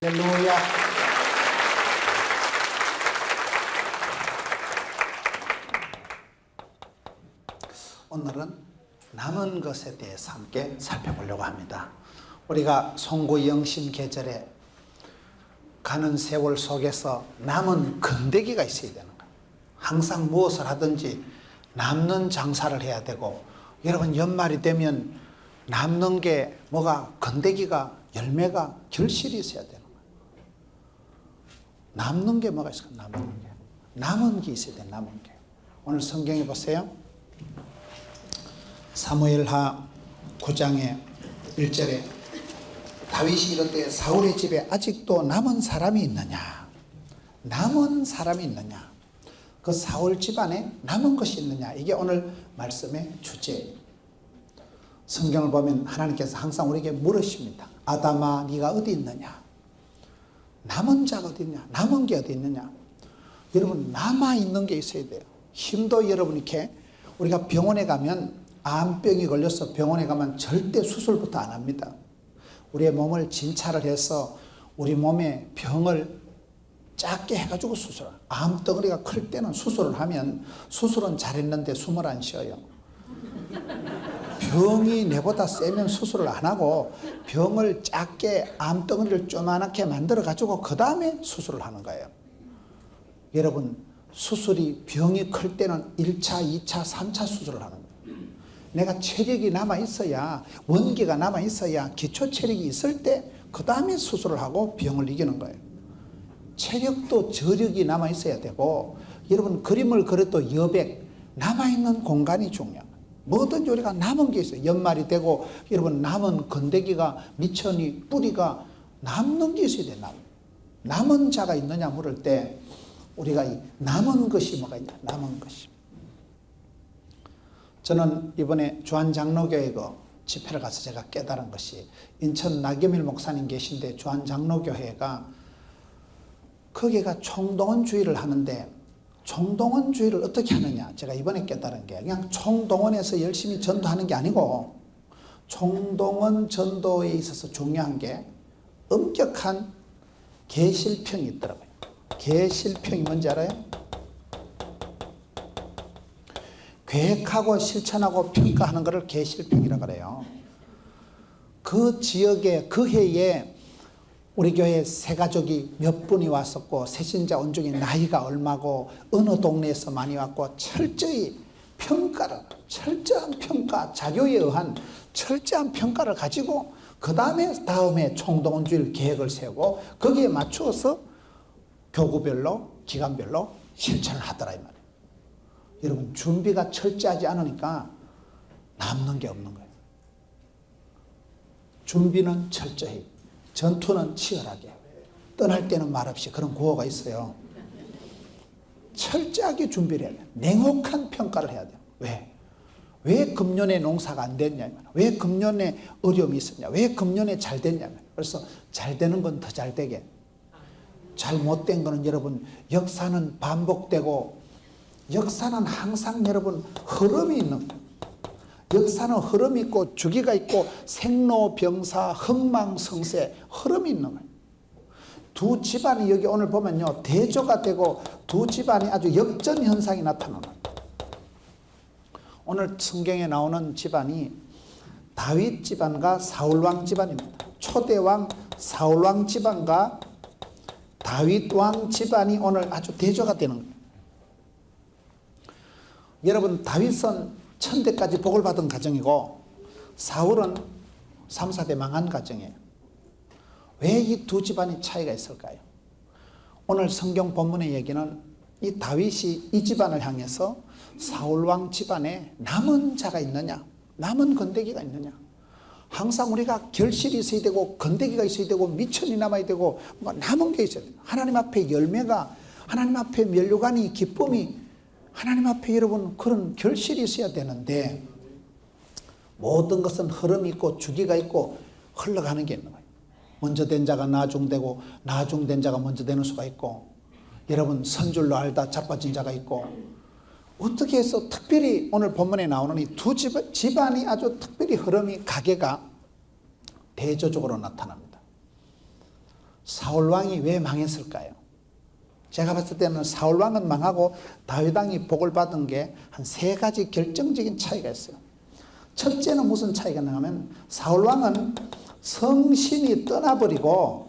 할렐루야. 오늘은 남은 것에 대해서 함께 살펴보려고 합니다. 우리가 송구 영신 계절에 가는 세월 속에서 남은 건더기가 있어야 되는 거예요. 항상 무엇을 하든지 남는 장사를 해야 되고, 여러분 연말이 되면 남는 게 뭐가 건더기가 열매가 결실이 있어야 되는 거예요. 남는 게 뭐가 있을까? 남은 게 있어야 돼. 남은 게. 오늘 성경에 보세요. 사무엘하 9장의 1절에 다윗이 이럴 때 사울의 집에 아직도 남은 사람이 있느냐? 남은 사람이 있느냐? 그 사울 집안에 남은 것이 있느냐? 이게 오늘 말씀의 주제예요. 성경을 보면 하나님께서 항상 우리에게 물으십니다. 아담아, 네가 어디 있느냐? 남은 자가 어디 있냐? 남은 게 어디 있느냐? 여러분, 남아있는 게 있어야 돼요. 힘도 여러분, 이렇게 우리가 병원에 가면 암병이 걸려서 병원에 가면 절대 수술부터 안 합니다. 우리의 몸을 진찰을 해서 우리 몸의 병을 작게 해가지고 수술을. 암덩어리가 클 때는 수술을 하면 수술은 잘했는데 숨을 안 쉬어요. 병이 내보다 세면 수술을 안 하고 병을 작게 암덩어리를 조그맣게 만들어 가지고 그 다음에 수술을 하는 거예요. 여러분, 수술이 병이 클 때는 1차, 2차, 3차 수술을 하는 거예요. 내가 체력이 남아있어야, 원기가 남아있어야 기초 체력이 있을 때 그 다음에 수술을 하고 병을 이기는 거예요. 체력도 저력이 남아있어야 되고, 여러분 그림을 그려도 여백, 남아있는 공간이 중요해요. 뭐든지 우리가 남은 게 있어요. 연말이 되고 여러분 남은 건더기가 미천이 뿌리가 남는 게 있어야 돼요. 남은 자가 있느냐 물을 때 우리가 이 남은 것이 뭐가 있냐? 남은 것이. 저는 이번에 주한장로교회 집회를 가서 제가 깨달은 것이, 인천 나겸일 목사님 계신데 주한장로교회가 거기가 총동원주의를 하는데, 총동원주의를 어떻게 하느냐, 제가 이번에 깨달은 게 그냥 총동원해서 열심히 전도하는 게 아니고, 총동원 전도에 있어서 중요한 게 엄격한 계실평이 있더라고요. 계실평이 뭔지 알아요? 계획하고 실천하고 평가하는 것을 계실평이라고 그래요. 그 지역에 그 해에 우리 교회 새 가족이 몇 분이 왔었고, 새신자 온 중에 나이가 얼마고, 어느 동네에서 많이 왔고, 철저히 평가를, 철저한 평가, 자료에 의한 철저한 평가를 가지고 그 다음에 총동원주의 계획을 세우고 거기에 맞추어서 교구별로, 기간별로 실천을 하더라 이 말이에요. 여러분, 준비가 철저하지 않으니까 남는 게 없는 거예요. 준비는 철저히, 전투는 치열하게, 떠날 때는 말없이, 그런 구호가 있어요. 철저하게 준비를 해야 돼요. 냉혹한 평가를 해야 돼요. 왜 금년에 농사가 안 됐냐, 왜 금년에 어려움이 있었냐, 왜 금년에 잘 됐냐. 그래서 잘 되는 건 더 잘 되게, 잘못된 거는 여러분, 역사는 반복되고, 역사는 항상 여러분 흐름이 있는 거예요. 역사는 흐름이 있고 주기가 있고 생로병사 흥망성쇠 흐름이 있는 거예요. 두 집안이 여기 오늘 보면요, 대조가 되고 두 집안이 아주 역전 현상이 나타나는 거예요. 오늘 성경에 나오는 집안이 다윗 집안과 사울왕 집안입니다. 초대왕 사울왕 집안과 다윗왕 집안이 오늘 아주 대조가 되는 거예요. 여러분, 다윗은 천대까지 복을 받은 가정이고 사울은 3, 4대 망한 가정이에요. 왜 이 두 집안이 차이가 있을까요? 오늘 성경 본문의 얘기는 이 다윗이 이 집안을 향해서 사울왕 집안에 남은 자가 있느냐, 남은 건더기가 있느냐. 항상 우리가 결실이 있어야 되고 건더기가 있어야 되고 미천이 남아야 되고 뭔가 남은 게 있어야 돼요. 하나님 앞에 열매가, 하나님 앞에 면류관이, 기쁨이, 하나님 앞에 여러분 그런 결실이 있어야 되는데, 모든 것은 흐름이 있고 주기가 있고 흘러가는 게 있는 거예요. 먼저 된 자가 나중되고 나중된 자가 먼저 되는 수가 있고, 여러분 선줄로 알다 자빠진 자가 있고, 어떻게 해서 특별히 오늘 본문에 나오는 이 두 집안이 아주 특별히 흐름이, 가계가 대조적으로 나타납니다. 사울왕이 왜 망했을까요? 제가 봤을 때는 사울왕은 망하고 다윗왕이 복을 받은 게 한 세 가지 결정적인 차이가 있어요. 첫째는 무슨 차이가 나냐면 사울왕은 성신이 떠나버리고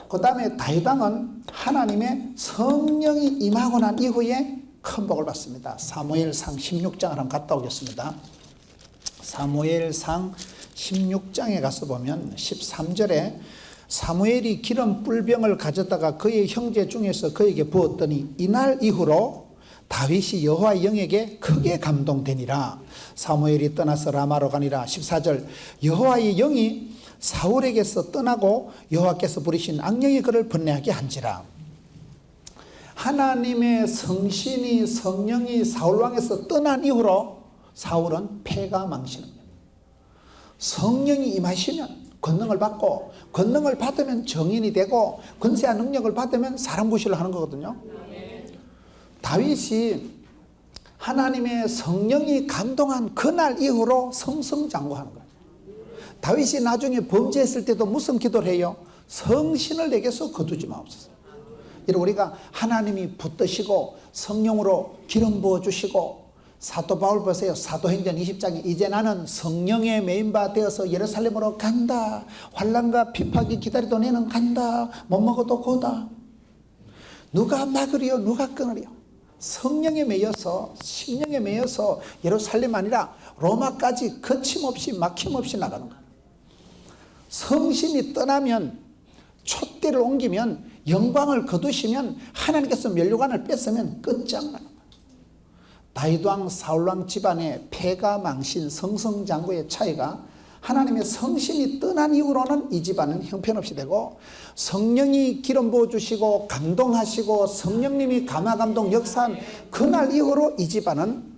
그 다음에 다윗왕은 하나님의 성령이 임하고 난 이후에 큰 복을 받습니다. 사무엘상 16장을 한번 갔다 오겠습니다. 사무엘상 16장에 가서 보면 13절에 사무엘이 기름 뿔병을 가져다가 그의 형제 중에서 그에게 부었더니 이날 이후로 다윗이 여호와의 영에게 크게 감동되니라. 사무엘이 떠나서 라마로 가니라. 14절 여호와의 영이 사울에게서 떠나고 여호와께서 부리신 악령이 그를 번뇌하게 한지라. 하나님의 성신이 성령이 사울왕에서 떠난 이후로 사울은 패가 망신합니다. 성령이 임하시면 권능을 받고 권능을 받으면 정인이 되고 권세와 능력을 받으면 사람 구실을 하는 거거든요. 다윗이 하나님의 성령이 감동한 그날 이후로 성성장구하는 거예요. 다윗이 나중에 범죄했을 때도 무슨 기도를 해요? 성신을 내게서 거두지 마옵소서. 여러분 우리가 하나님이 붙드시고 성령으로 기름 부어주시고 사도 바울 보세요. 사도행전 20장에 이제 나는 성령에 메인바 되어서 예루살렘으로 간다. 환난과 핍박이 기다리던 애는 간다. 못 먹어도 고다. 누가 막으리요 누가 끊으리요. 성령에 매여서 심령에 매여서 예루살렘 아니라 로마까지 거침없이 막힘없이 나가는 거예요. 성신이 떠나면 촛대를 옮기면 영광을 거두시면 하나님께서 면류관을 뺐으면 끝장나는 거예요. 다윗왕 사울왕 집안의 패가 망신 성성장구의 차이가 하나님의 성신이 떠난 이후로는 이 집안은 형편없이 되고 성령이 기름 부어주시고 감동하시고 성령님이 감화감동 역사한 그날 이후로 이 집안은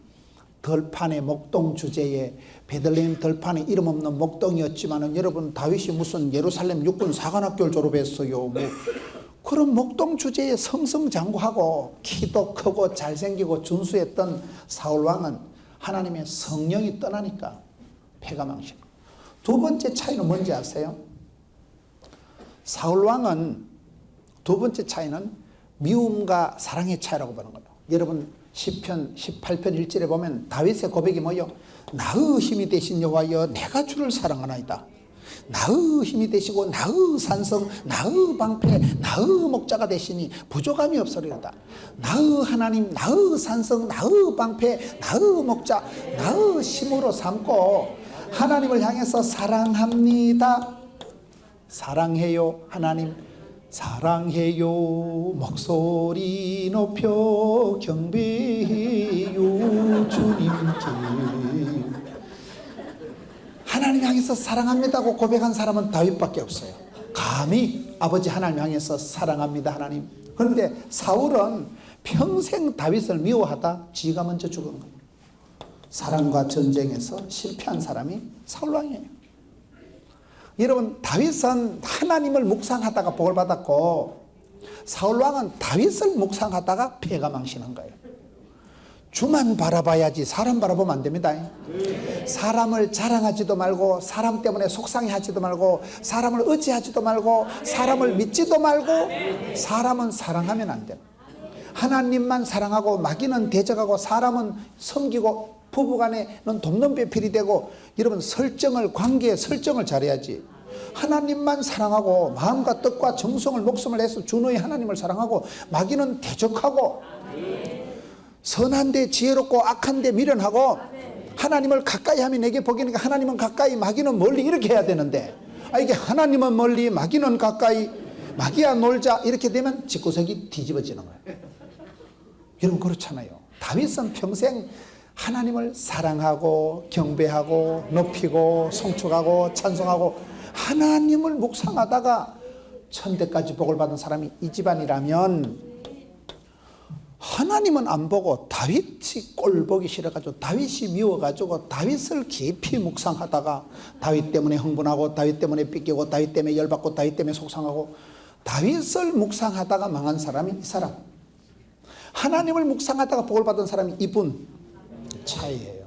들판의 목동 주제에 베들레헴 들판에 이름 없는 목동이었지만은 여러분 다윗이 무슨 예루살렘 육군 사관학교를 졸업했어요. 뭐 그런 목동 주제에 성성장구하고 키도 크고 잘생기고 준수했던 사울왕은 하나님의 성령이 떠나니까 패가 망신. 두 번째 차이는 뭔지 아세요? 사울왕은 두 번째 차이는 미움과 사랑의 차이라고 보는 거예요. 여러분 시편 18편 1절에 보면 다윗의 고백이 뭐예요? 나의 힘이 되신 여호와여 내가 주를 사랑하나이다. 나의 힘이 되시고 나의 산성 나의 방패 나의 목자가 되시니 부족함이 없으리로다. 나의 하나님 나의 산성 나의 방패 나의 목자 나의 힘으로 삼고 하나님을 향해서 사랑합니다. 사랑해요 하나님 사랑해요 목소리 높여 경배해요 주님께. 하나님 향해서 사랑합니다고 고백한 사람은 다윗밖에 없어요. 감히 아버지 하나님 향해서 사랑합니다 하나님. 그런데 사울은 평생 다윗을 미워하다 지가 먼저 죽은 거예요. 사랑과 전쟁에서 실패한 사람이 사울왕이에요. 여러분 다윗은 하나님을 묵상하다가 복을 받았고 사울왕은 다윗을 묵상하다가 패가 망신한 거예요. 주만 바라봐야지 사람 바라보면 안 됩니다. 사람을 자랑하지도 말고 사람 때문에 속상해하지도 말고 사람을 의지하지도 말고 사람을 믿지도 말고 사람은 사랑하면 안 돼요. 하나님만 사랑하고 마귀는 대적하고 사람은 섬기고 부부간에는 돕는 배필이 되고 여러분 설정을 관계의 설정을 잘해야지. 하나님만 사랑하고 마음과 뜻과 정성을 목숨을 내서 준호의 하나님을 사랑하고 마귀는 대적하고 선한데 지혜롭고 악한데 미련하고 하나님을 가까이 하면 내게 복이니까 하나님은 가까이 마귀는 멀리 이렇게 해야 되는데 이게 하나님은 멀리 마귀는 가까이 마귀야 놀자 이렇게 되면 집구석이 뒤집어지는 거예요. 여러분 그렇잖아요. 다윗은 평생 하나님을 사랑하고 경배하고 높이고 송축하고 찬송하고 하나님을 묵상하다가 천대까지 복을 받은 사람이 이 집안이라면 하나님은 안 보고 다윗이 꼴 보기 싫어가지고 다윗이 미워가지고 다윗을 깊이 묵상하다가 다윗 때문에 흥분하고 다윗 때문에 삐끼고 다윗 때문에 열받고 다윗 때문에 속상하고 다윗을 묵상하다가 망한 사람이 이 사람. 하나님을 묵상하다가 복을 받은 사람이 이분 차이예요.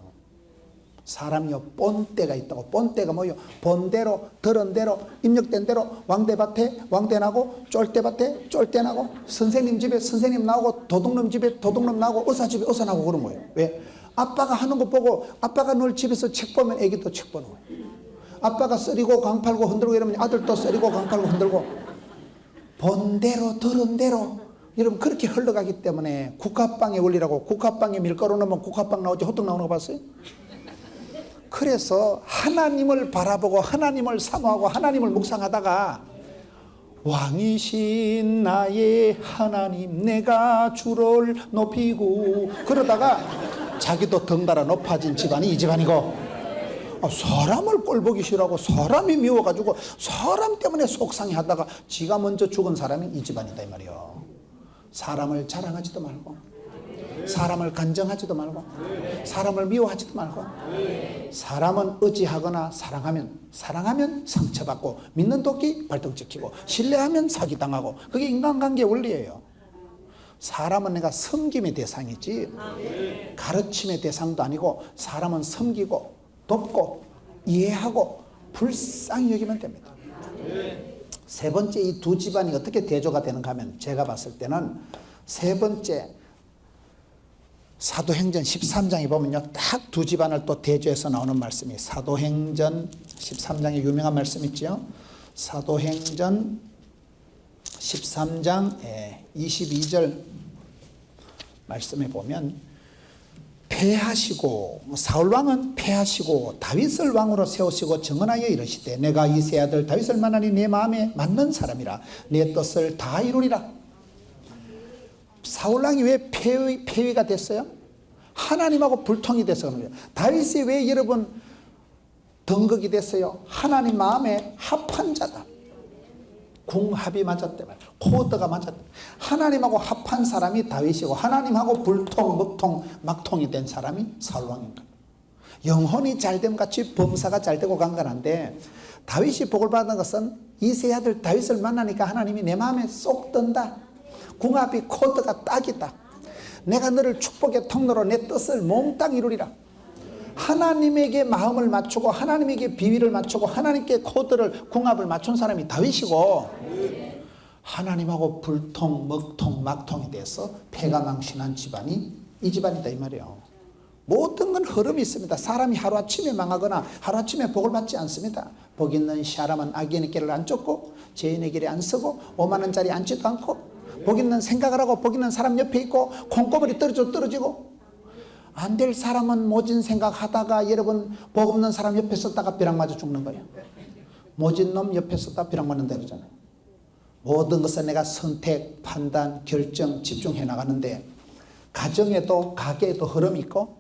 사람이요 본때가 있다고. 본때가 뭐요? 본대로 들은 대로 입력된 대로 왕대밭에 왕대 나고 쫄대밭에 쫄대 나고 선생님 집에 선생님 나오고 도둑놈 집에 도둑놈 나오고 의사 집에 의사 나오고 그런 거예요. 왜? 아빠가 하는 거 보고 아빠가 늘 집에서 책 보면 애기도 책 보는 거예요. 아빠가 쓰리고 강팔고 흔들고 이러면 아들도 쓰리고 강팔고 흔들고 본대로 들은 대로 여러분 그렇게 흘러가기 때문에 국화빵의 원리라고. 국화빵에 밀가루 넣으면 국화빵 나오지 호떡 나오는 거 봤어요? 그래서 하나님을 바라보고 하나님을 사모하고 하나님을 묵상하다가 왕이신 나의 하나님 내가 주를 높이고 그러다가 자기도 덩달아 높아진 집안이 이 집안이고, 사람을 꼴보기 싫어하고 사람이 미워가지고 사람 때문에 속상해하다가 지가 먼저 죽은 사람이 이 집안이다 이 말이요. 사람을 자랑하지도 말고 사람을 간정하지도 말고 사람을 미워하지도 말고 사람은 의지하거나 사랑하면 상처받고 믿는 도끼 발등 찍히고 신뢰하면 사기당하고 그게 인간관계의 원리예요. 사람은 내가 섬김의 대상이지 가르침의 대상도 아니고 사람은 섬기고 돕고 이해하고 불쌍히 여기면 됩니다. 세 번째 이 두 집안이 어떻게 대조가 되는가 하면 제가 봤을 때는 세 번째 사도행전 13장에 보면요 딱 두 집안을 또 대조해서 나오는 말씀이 사도행전 13장에 유명한 말씀 있죠. 사도행전 13장 22절 말씀에 보면 패하시고 사울왕은 패하시고 다윗을 왕으로 세우시고 정언하여 이르시되 내가 이 세 아들 다윗을 만나니 내 마음에 맞는 사람이라 내 뜻을 다 이루리라. 사울왕이 왜 폐위가 됐어요? 하나님하고 불통이 돼서 그런 거예요. 다윗이 왜 여러분 등극이 됐어요? 하나님 마음에 합한 자다. 궁합이 맞았대 말이에요. 코드가 맞았대. 하나님하고 합한 사람이 다윗이고 하나님하고 불통, 먹통, 막통이 된 사람이 사울왕인 거예요. 영혼이 잘됨 같이 범사가 잘되고 강건한데 다윗이 복을 받은 것은 이 세 아들 다윗을 만나니까 하나님이 내 마음에 쏙 든다. 궁합이 코드가 딱이다. 내가 너를 축복의 통로로 내 뜻을 몽땅 이루리라. 하나님에게 마음을 맞추고 하나님에게 비위를 맞추고 하나님께 코드를 궁합을 맞춘 사람이 다윗이고 하나님하고 불통, 먹통, 막통이 돼서 패가망신한 집안이 이 집안이다 이 말이에요. 모든 건 흐름이 있습니다. 사람이 하루아침에 망하거나 하루아침에 복을 받지 않습니다. 복 있는 사람은 악인의 길을 안 쫓고 죄인의 길에 안 서고 5만 원짜리 앉지도 않고 복 있는 생각을 하고 복 있는 사람 옆에 있고 콩고물이 떨어지고 안 될 사람은 모진 생각하다가 여러분 복 없는 사람 옆에 있었다가 벼락 맞아 죽는 거예요. 모진 놈 옆에 있었다가 벼락 맞는다 그러잖아요. 모든 것은 내가 선택, 판단, 결정, 집중해 나가는데 가정에도 가게에도 흐름이 있고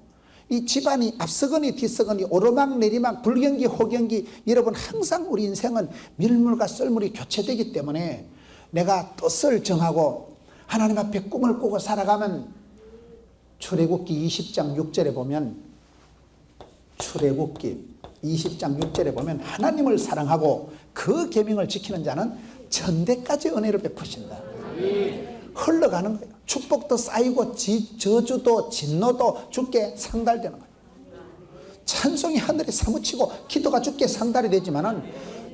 이 집안이 앞서거니 뒤서거니 오르막 내리막 불경기 호경기 여러분 항상 우리 인생은 밀물과 썰물이 교체되기 때문에 내가 뜻을 정하고 하나님 앞에 꿈을 꾸고 살아가면 출애굽기 20장 6절에 보면 출애굽기 20장 6절에 보면 하나님을 사랑하고 그 계명을 지키는 자는 천대까지 은혜를 베푸신다. 흘러가는 거예요. 축복도 쌓이고 저주도 진노도 주께 상달되는 거예요. 찬송이 하늘에 사무치고 기도가 주께 상달이 되지만은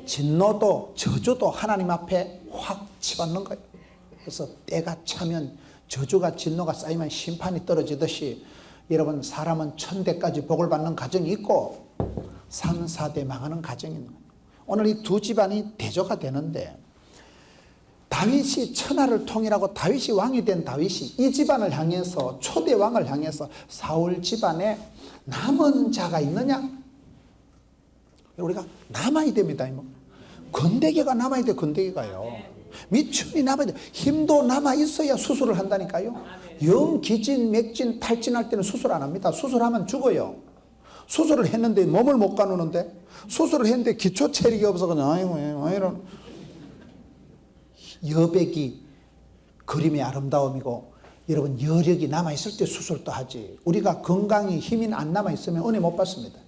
진노도 저주도 하나님 앞에 확 치받는 거예요. 그래서 때가 차면 저주가 진노가 쌓이면 심판이 떨어지듯이 여러분 사람은 천대까지 복을 받는 가정이 있고 3, 4대 망하는 가정이 있는 거예요. 오늘 이 두 집안이 대조가 되는데 다윗이 천하를 통일하고 다윗이 왕이 된 다윗이 이 집안을 향해서 초대 왕을 향해서 사울 집안에 남은 자가 있느냐? 우리가 남아야 됩니다. 건더기가 남아야 돼. 건더기가요. 미천이 남아야 돼. 힘도 남아 있어야 수술을 한다니까요. 영 기진, 맥진, 탈진할 때는 수술 안 합니다. 수술하면 죽어요. 수술을 했는데 몸을 못 가누는데 수술을 했는데 기초 체력이 없어 그냥 아이고 이런 여백이 그림의 아름다움이고 여러분 여력이 남아있을 때 수술도 하지. 우리가 건강히 힘이 안 남아있으면 은혜 못 받습니다.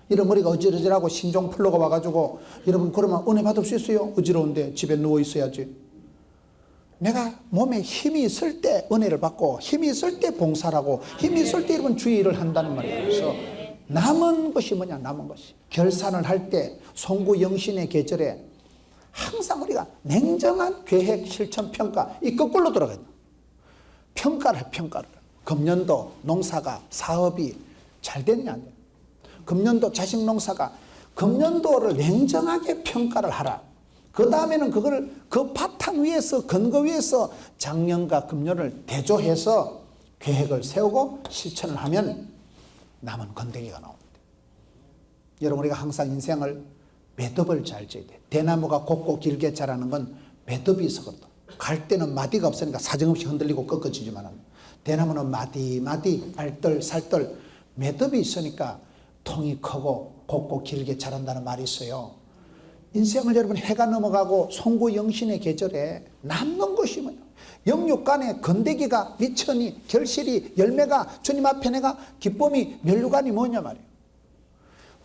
이런 머리가 어지러지라고 신종 플러가 와가지고 여러분 그러면 은혜 받을 수 있어요? 어지러운데 집에 누워 있어야지. 내가 몸에 힘이 있을 때 은혜를 받고 힘이 있을 때 봉사를 하고 힘이 있을 때 여러분 주의 일을 한다는 말이에요. 그래서 남은 것이 뭐냐? 남은 것이. 결산을 할 때 송구 영신의 계절에 항상 우리가 냉정한 계획, 실천, 평가, 이 거꾸로 돌아가야 돼. 평가를 해, 평가를. 금년도 농사가, 사업이 잘 됐냐, 안 돼? 금년도 자식 농사가, 금년도를 냉정하게 평가를 하라. 그 다음에는 그거를 그 바탕 위에서, 근거 위에서 작년과 금년을 대조해서 계획을 세우고 실천을 하면 남은 건더기가 나옵니다. 여러분, 우리가 항상 인생을 매듭을 잘 지어야 돼. 대나무가 곱고 길게 자라는 건 매듭이 있었거든. 갈 때는 마디가 없으니까 사정없이 흔들리고 꺾어지지만 대나무는 마디, 알뜰, 살뜰, 매듭이 있으니까 통이 크고 곱고 길게 자란다는 말이 있어요. 인생을 여러분 해가 넘어가고 송구 영신의 계절에 남는 것이 뭐냐? 영육간에 건더기가 미천이, 결실이, 열매가 주님 앞에 내가 기쁨이, 면류관이 뭐냐 말이에요.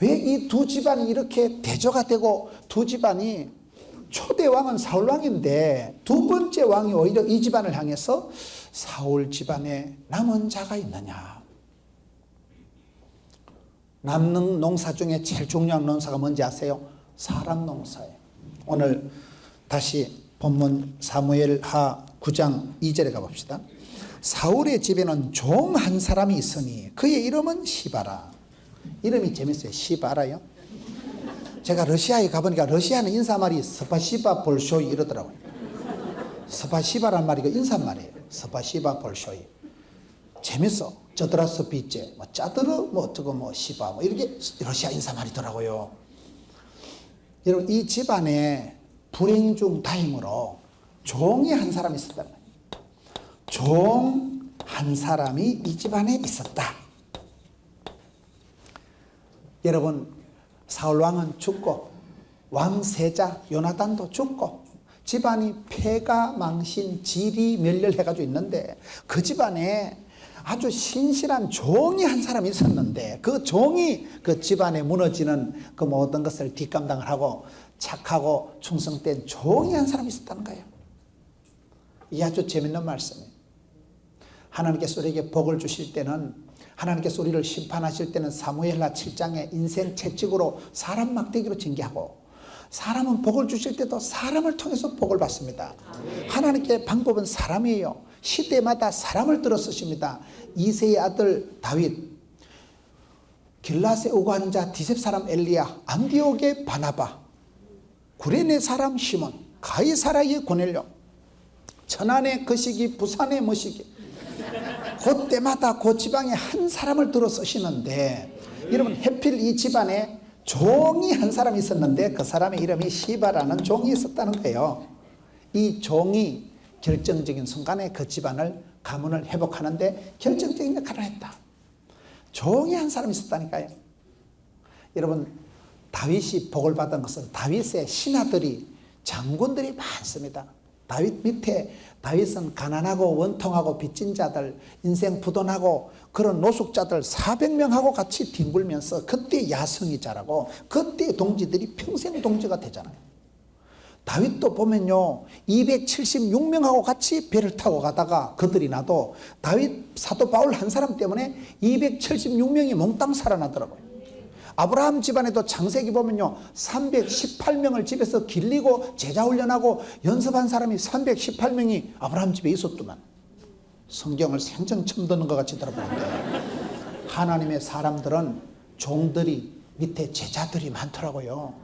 왜 이 두 집안이 이렇게 대조가 되고 두 집안이, 초대 왕은 사울 왕인데 두 번째 왕이 오히려 이 집안을 향해서 사울 집안에 남은 자가 있느냐? 남는 농사 중에 제일 중요한 농사가 뭔지 아세요? 사람 농사예요. 오늘 다시 본문 사무엘하 9장 2절에 가봅시다. 사울의 집에는 종 한 사람이 있으니 그의 이름은 시바라. 이름이 재밌어요. 시바라요. 제가 러시아에 가보니까 러시아는 인사말이 스파시바 볼쇼이 이러더라고요. 스파시바란 말이 그 인사말이에요. 스파시바 볼쇼이. 재밌어. 저드라스 비제, 뭐 짜드르, 뭐 어쩌고 뭐 시바, 뭐 이렇게 러시아 인사말이더라고요. 여러분, 이 집안에 불행 중 다행으로 종이 한 사람이 있었다는 거예요. 종 한 사람이 이 집안에 있었다. 여러분, 사울 왕은 죽고 왕세자 요나단도 죽고 집안이 폐가 망신, 질이 멸렬해가지고 있는데 그 집안에 아주 신실한 종이 한 사람이 있었는데 그 종이 그 집안에 무너지는 그 모든 것을 뒷감당을 하고 착하고 충성된 종이 한 사람이 있었다는 거예요. 이게 아주 재밌는 말씀이에요. 하나님께서 우리에게 복을 주실 때는, 하나님께서 우리를 심판하실 때는 사무엘하 7장에 인생 채찍으로 사람 막대기로 징계하고, 사람은 복을 주실 때도 사람을 통해서 복을 받습니다. 하나님께 방법은 사람이에요. 시대마다 사람을 들어 쓰십니다. 이새의 아들 다윗, 길라세 오고 하는 자 디셉 사람 엘리야, 안디옥의 바나바, 구레네 사람 시몬, 가이사라의 고넬료, 천안의 거시기, 부산의 머시기, 그때마다 그 지방에 한 사람을 들어 쓰시는데, 여러분 해필 이 집안에 종이 한 사람이 있었는데 그 사람의 이름이 시바라는 종이 있었다는 거예요. 이 종이 결정적인 순간에 그 집안을, 가문을 회복하는데 결정적인 역할을 했다. 종이 한 사람이 있었다니까요. 여러분, 다윗이 복을 받은 것은 다윗의 신하들이, 장군들이 많습니다. 다윗 밑에, 다윗은 가난하고 원통하고 빚진 자들, 인생 부도나고 그런 노숙자들 400명하고 같이 뒹굴면서 그때 야성이 자라고 그때 동지들이 평생 동지가 되잖아요. 다윗도 보면요, 276명하고 같이 배를 타고 가다가 그들이 나도 다윗 사도 바울 한 사람 때문에 276명이 몽땅 살아나더라고요. 아브라함 집안에도 창세기 보면요, 318명을 집에서 길리고 제자 훈련하고 연습한 사람이 318명이 아브라함 집에 있었더만. 성경을 생전 처음 듣는 것 같이 들어보는데, 하나님의 사람들은 종들이 밑에 제자들이 많더라고요.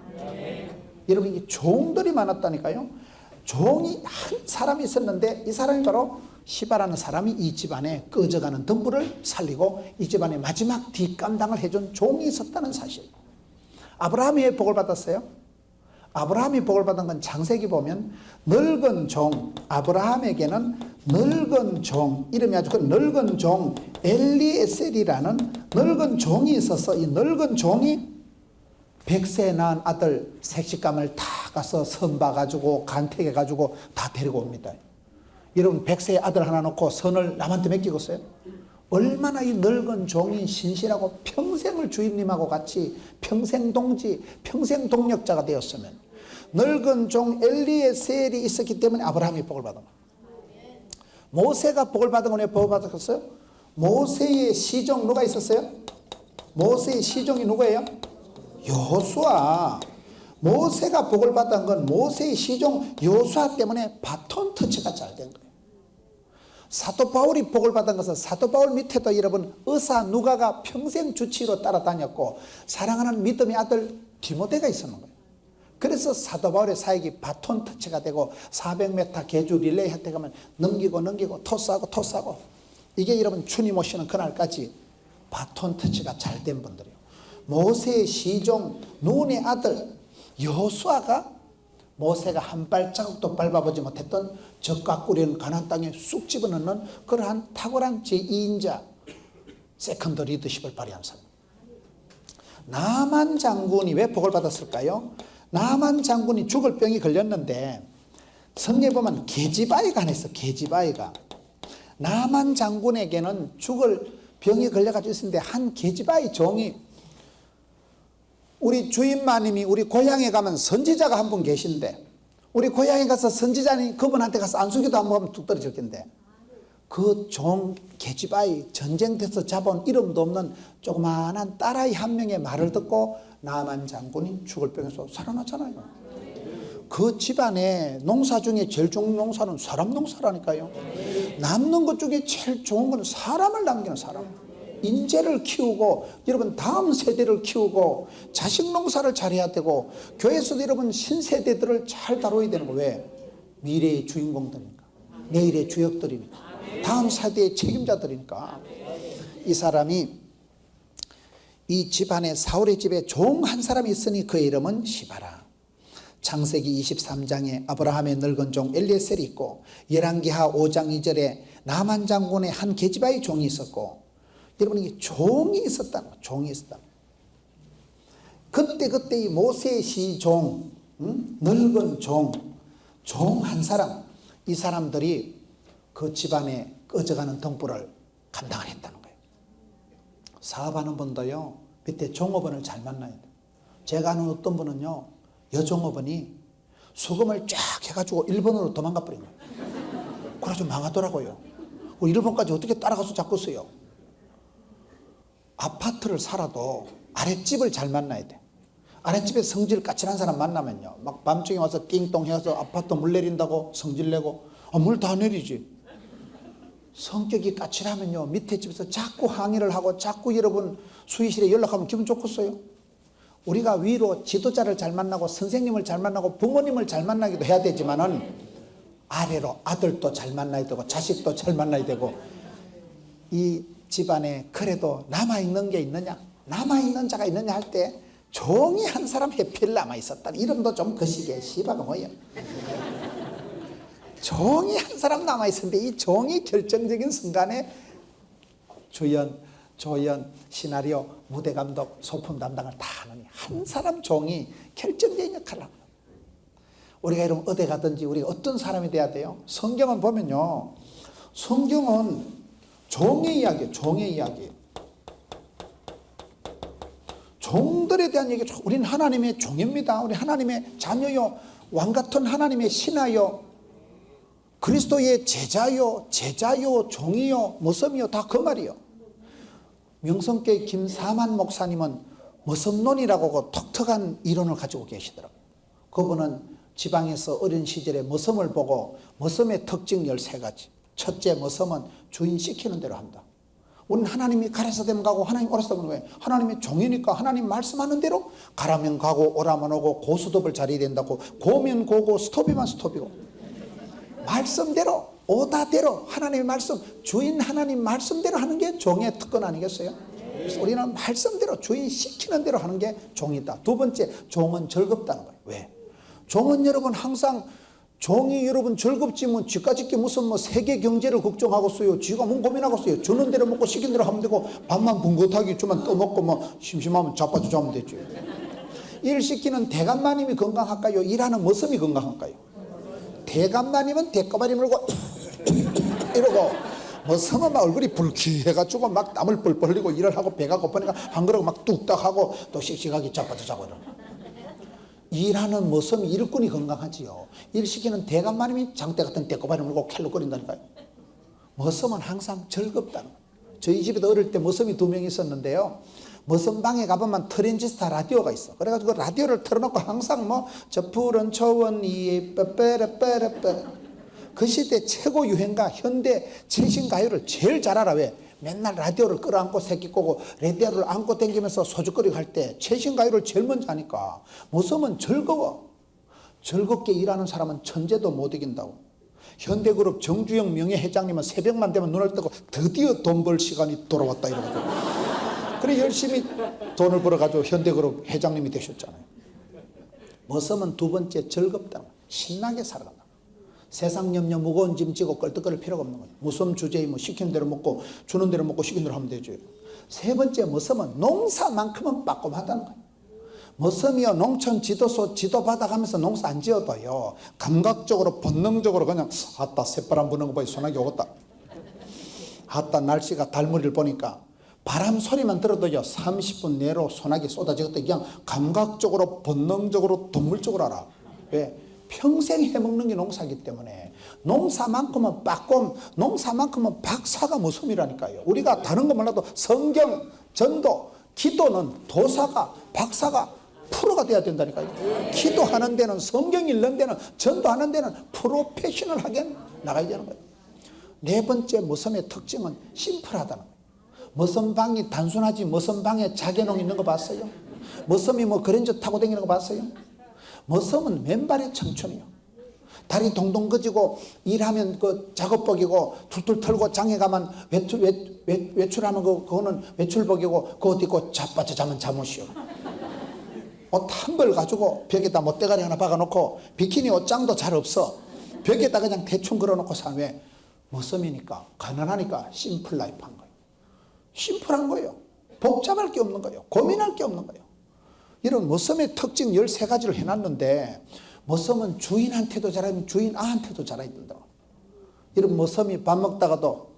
여러분, 이게 종들이 많았다니까요. 종이 한 사람이 있었는데 이 사람이 바로 시바라는 사람이 이 집안에 꺼져가는 등불을 살리고 이 집안의 마지막 뒷감당을 해준 종이 있었다는 사실. 아브라함이 왜 복을 받았어요? 아브라함이 복을 받은 건 창세기 보면 늙은 종, 아브라함에게는 늙은 종, 이름이 아주 그 늙은 종 엘리에셀이라는 늙은 종이 있어서 이 늙은 종이 100세 낳은 아들 색식감을 다 가서 선봐가지고 간택해가지고 다 데리고 옵니다. 여러분, 100세의 아들 하나 놓고 선을 남한테 맡기겠어요? 얼마나 이 늙은 종이 신실하고 평생을 주인님하고 같이 평생 동지, 평생 동력자가 되었으면, 늙은 종 엘리에셀이 있었기 때문에 아브라함이 복을 받은 거예요. 모세가 복을 받은 건 왜 복을 받았겠어요? 모세의 시종 누가 있었어요? 모세의 시종이 누구예요? 여호수아. 모세가 복을 받은 건 모세의 시종 여호수아 때문에 바톤 터치가 잘 된 거예요. 사도 바울이 복을 받은 것은 사도 바울 밑에도 여러분 의사 누가가 평생 주치의로 따라다녔고 사랑하는 믿음의 아들 디모데가 있었는 거예요. 그래서 사도 바울의 사역이 바톤 터치가 되고 400m 계주 릴레이 할 때 가면 넘기고 토스하고 이게 여러분 주님 오시는 그날까지 바톤 터치가 잘 된 분들이에요. 모세의 시종 눈의 아들 여호수아가 모세가 한 발자국도 밟아보지 못했던 적과 꿀이는 가나안 땅에 쑥 집어넣는 그러한 탁월한 제2인자 세컨드 리더십을 발휘한 사람. 나만 장군이 왜 복을 받았을까요? 나만 장군이 죽을 병이 걸렸는데 성경에 보면 게지바이가 안 했어. 게지바이가 나만 장군에게는 죽을 병이 걸려가지고 있었는데 한 게지바이 종이 우리 주인 마님이 우리 고향에 가면 선지자가 한 분 계신데 우리 고향에 가서 선지자니 그분한테 가서 안수기도 한번 하면 뚝 떨어질 텐데 그 종 게지바이 전쟁터에서 잡아온 이름도 없는 조그마한 딸아이 한 명의 말을 듣고 나만 장군이 죽을 병에서 살아났잖아요. 그 집안에 농사 중에 제일 좋은 농사는 사람 농사라니까요. 남는 것 중에 제일 좋은 건 사람을 남기는 사람. 인재를 키우고 여러분 다음 세대를 키우고 자식 농사를 잘해야 되고 교회에서도 여러분 신세대들을 잘 다뤄야 되는 거예요. 왜? 미래의 주인공들이니까. 내일의 주역들이니까. 다음 세대의 책임자들이니까. 이 사람이 이 집안에 사울의 집에 종 한 사람이 있으니 그의 이름은 시바라. 창세기 23장에 아브라함의 늙은 종 엘리에셀이 있고 열왕기하 5장 2절에 나만 장군의 한 게지바의 종이 있었고 여러분 이게 종이 있었다는 거예요. 종이 있었다. 그때 이 모세의 시종, 늙은 종 한 사람, 이 사람들이 그 집안에 꺼져가는 등불을 감당을 했다는 거예요. 사업하는 분도요 밑에 종업원을 잘 만나야 돼요. 제가 아는 어떤 분은요 여종업원이 수금을 쫙 해가지고 일본으로 도망가 버린 거예요. 그래서 망하더라고요. 일본까지 어떻게 따라가서 잡고 있어요. 아파트를 살아도 아랫집을 잘 만나야 돼. 아랫집에 성질 까칠한 사람 만나면요 막 밤중에 와서 띵동 해서 아파트 물 내린다고 성질 내고 물 다 내리지. 성격이 까칠하면요 밑에 집에서 자꾸 항의를 하고 자꾸 여러분 수의실에 연락하면 기분 좋겠어요. 우리가 위로 지도자를 잘 만나고 선생님을 잘 만나고 부모님을 잘 만나기도 해야 되지만은 아래로 아들도 잘 만나야 되고 자식도 잘 만나야 되고 이 집안에 그래도 남아있는 게 있느냐 남아있는 자가 있느냐 할 때 종이 한 사람 해필 남아있었다. 이름도 좀 거시기에 시바가 뭐예요. 종이 한 사람 남아있었는데 이 종이 결정적인 순간에 조연, 시나리오, 무대감독, 소품 담당을 다 하느니 한 사람 종이 결정적인 역할을 합니다. 우리가 이런 어디 가든지 우리가 어떤 사람이 돼야 돼요? 성경은 보면요 성경은 종의 이야기예요. 종의 이야기. 종들에 대한 얘기. 우리는 하나님의 종입니다. 우리 하나님의 자녀요. 왕같은 하나님의 신하요. 그리스도의 제자요. 종이요. 모섬이요. 다 그 말이요. 명성교회 김사만 목사님은 모섬론이라고 독특한 이론을 가지고 계시더라고요. 그분은 지방에서 어린 시절에 모섬을 보고 모섬의 특징 13가지. 첫째 모섬은 주인 시키는 대로 한다. 우리는 하나님이 가라사 되면 가고 하나님 오라사 되면 왜? 하나님의 종이니까 하나님 말씀하는 대로 가라면 가고 오라면 오고 고스톱을 자리야 된다고 고면 고고 스톱이면 스톱이고 말씀대로 오다대로 하나님의 말씀 주인 하나님 말씀대로 하는 게 종의 특권 아니겠어요? 그래서 우리는 말씀대로 주인 시키는 대로 하는 게 종이다. 두 번째 종은 즐겁다는 거예요. 왜? 종은 여러분 항상 종이 여러분 즐겁지 뭐 쥐까짓게 무슨 뭐 세계 경제를 걱정하고 써요. 쥐가 뭔 고민하고 써요. 주는 대로 먹고 시킨 대로 하면 되고 밥만 붕긋하게 주면 떠먹고 뭐 심심하면 자빠져 자면 되죠. 일 시키는 대감마님이 건강할까요? 일하는 머슴이 건강할까요? 대감마님은 대가발이 물고 이러고 머슴은 막 얼굴이 불쾌해가지고 막 땀을 뻘뻘 흘리고 일을 하고 배가 고프니까 한 그릇 막 뚝딱 하고 또 씩씩하게 자빠져 자고 이러는. 일하는 모습이 일꾼이 건강하지요. 일 시키는 대감마님이 장대 같은 대꼬바리 물고 캘럭거린다니까요. 모습은 항상 즐겁다는 거예요. 저희 집에도 어릴 때 모습이 2명 있었는데요. 무슨 방에 가보면 트랜지스터 라디오가 있어. 그래가지고 그 라디오를 틀어놓고 항상 뭐 저 푸른 초원이 빼빼빼빼빼 그 시대 최고 유행가 현대 최신 가요를 제일 잘 알아. 왜? 맨날 라디오를 끌어안고 새끼 꼬고 라디오를 안고 댕기면서 소주거리 갈 때 최신 가요를 제일 먼저 하니까 무서우면 즐거워. 즐겁게 일하는 사람은 천재도 못 이긴다고. 현대그룹 정주영 명예회장님은 새벽만 되면 눈을 뜨고 드디어 돈 벌 시간이 돌아왔다 이러거든. 그래 열심히 돈을 벌어가지고 현대그룹 회장님이 되셨잖아요. 무서우면 두 번째 즐겁다. 신나게 살아간다. 세상 염려 무거운 짐 지고 껄떡거릴 필요가 없는 거예요. 무서움 주제에 뭐 시키는 대로 먹고 주는 대로 먹고 시키는 대로 하면 되죠. 세 번째 무서움은 농사만큼은 빠꼼하다는 거예요. 무서움이요 농촌 지도소 지도 받아가면서 농사 안 지어도요 감각적으로 본능적으로 그냥 아따 새바람 부는 거 보니 소나기 오겠다. 아따 날씨가 달무리를 보니까 바람 소리만 들어도요 30분 내로 소나기 쏟아지겠다. 그냥 감각적으로 본능적으로 동물적으로 알아. 왜? 평생 해먹는 게 농사이기 때문에 농사만큼은 빠꼼 농사만큼은 박사가 무서움이라니까요. 우리가 다른 거 몰라도 성경 전도 기도는 도사가 박사가 프로가 돼야 된다니까요. 기도하는 데는 성경 읽는 데는 전도하는 데는 프로페셔널하게 나가야 되는 거예요. 네 번째 무서움의 특징은 심플하다는 거예요. 무서움 방이 단순하지 무서움 방에 자개농 있는 거 봤어요? 무서움이 뭐 그랜저 타고 다니는 거 봤어요? 무서움은 맨발의 청춘이요. 다리 동동 거지고 일하면 그 작업복이고 툴툴 털고 장에 가면 외출하면 그거는 외출복이고 그거 옷 입고 자빠져 자면 잠옷이요. 옷 한 벌 가지고 벽에다 못대가리 하나 박아놓고 비키니 옷장도 잘 없어. 벽에다 그냥 대충 걸어놓고 사는 왜? 무서움이니까 가난하니까 심플 라이프 한 거예요. 심플한 거예요. 복잡할 게 없는 거예요. 고민할 게 없는 거예요. 이런 무서움의 특징 13가지를 해놨는데 무서움은 주인한테도 잘하면 주인 아한테도 잘해야 된다. 이런 무서움이 밥 먹다가도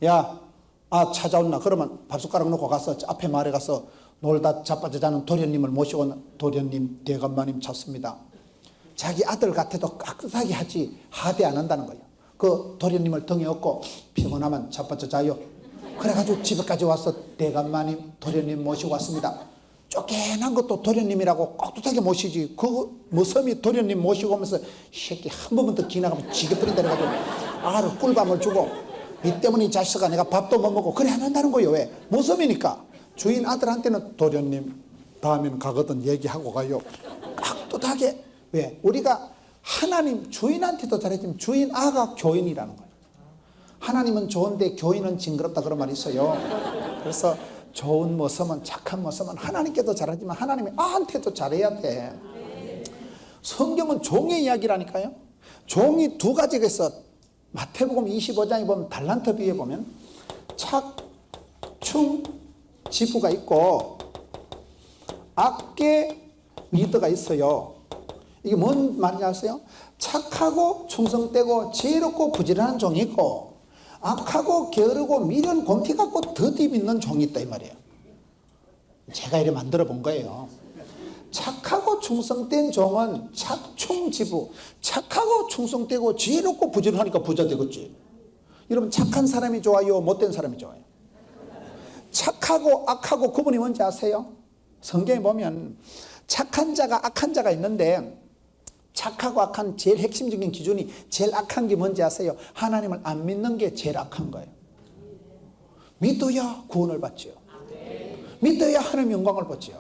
찾아온나 그러면 밥숟가락 놓고 가서 앞에 마을에 가서 놀다 자빠져 자는 도련님을 모시고 도련님 대감마님 찾습니다. 자기 아들 같아도 깍듯하게 하지 하대 안 한다는 거예요. 그 도련님을 등에 업고 피곤하면 자빠져 자요. 그래가지고 집에까지 와서 대감마님 도련님 모시고 왔습니다. 쫓겨난 것도 도련님이라고 깍듯하게 모시지. 그 무섬이 도련님 모시고 오면서 이 새끼 한 번만 더 기나가면 지게버린다 해가지고 알을 꿀밤을 주고 이 때문에 이 자식아 내가 밥도 못 먹고 그래 안 한다는 거예요. 왜? 무섬이니까. 주인 아들한테는 도련님 다음에는 가거든 얘기하고 가요. 깍듯하게. 왜? 우리가 하나님 주인한테도 잘해주면 주인 아가 교인이라는 거예요. 하나님은 좋은데 교인은 징그럽다 그런 말이 있어요. 그래서 좋은 모습은 착한 모습은 하나님께도 잘하지만 하나님이 아한테도 잘해야 돼. 성경은 종의 이야기라니까요. 종이 두 가지가 있어. 마태복음 25장에 보면 달란트 비유에 보면 착, 충, 지부가 있고 악계, 리더가 있어요. 이게 뭔 말인지 아세요? 착하고 충성되고 지혜롭고 부지런한 종이 있고 악하고 게으르고 미련 곰티 같고 더디 믿는 종이 있다 이 말이에요. 제가 이렇게 만들어 본 거예요. 착하고 충성된 종은 착충지부. 착하고 충성되고 지혜롭고 부지런하니까 부자 되겠지. 여러분 착한 사람이 좋아요? 못된 사람이 좋아요? 착하고 악하고 구분이 뭔지 아세요? 성경에 보면 착한 자가 악한 자가 있는데 착하고 악한 제일 핵심적인 기준이 제일 악한 게 뭔지 아세요? 하나님을 안 믿는 게 제일 악한 거예요. 믿어야 구원을 받지요. 믿어야 하나님의 영광을 받지요.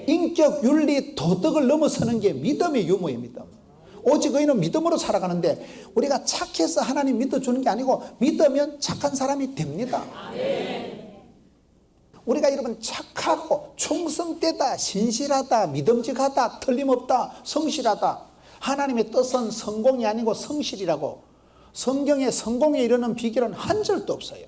인격, 윤리, 도덕을 넘어서는 게 믿음의 유무예요. 믿음. 오직 의인은 믿음으로 살아가는데 우리가 착해서 하나님 믿어주는 게 아니고 믿으면 착한 사람이 됩니다. 우리가 여러분 착하고 충성되다, 신실하다, 믿음직하다, 틀림없다, 성실하다. 하나님의 뜻은 성공이 아니고 성실이라고. 성경에 성공에 이르는 비결은 한 절도 없어요.